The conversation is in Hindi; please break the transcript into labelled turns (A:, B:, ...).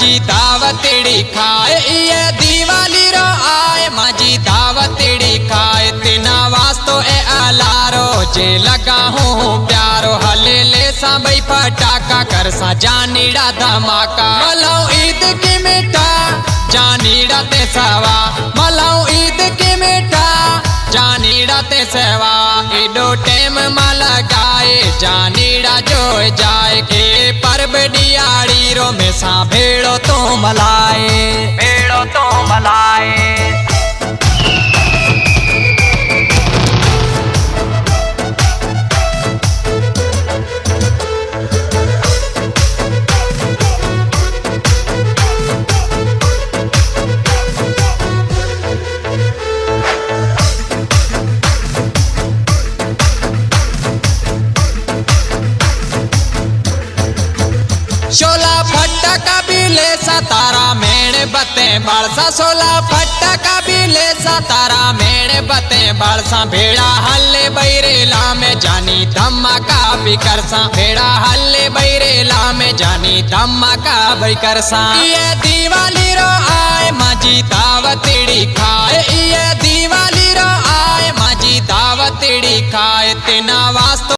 A: माजी दावतड़ी खाए ये दिवाली रो आए माजी दावतड़ी खाए तिना वास्तो ए अलारो जे लगा हूँ प्यारो हले ले सा भाई फटाका कर सा जानीड़ा धमाका मलाऊ ईद की मिठा जानीड़ा ते सवा मलाऊ ईद की मिठा जानीड़ा ते सेवा एडो टेम माला गाए जानीड़ा जो जाए के पर्व दियाड़ी रो में सा भेड़ो तो मलाए भेड़ो तो मलाए। शोला फटका बिले तारा मेड़ बते बालसा सोला फटका बिले तारा मेड़ बते बालसा भेड़ा हल्ले बैरेला में जानी धमाका भी करसा भेड़ा हल्ले बैरेला में जानी धमाका भी करसा ये दिवाली रो आ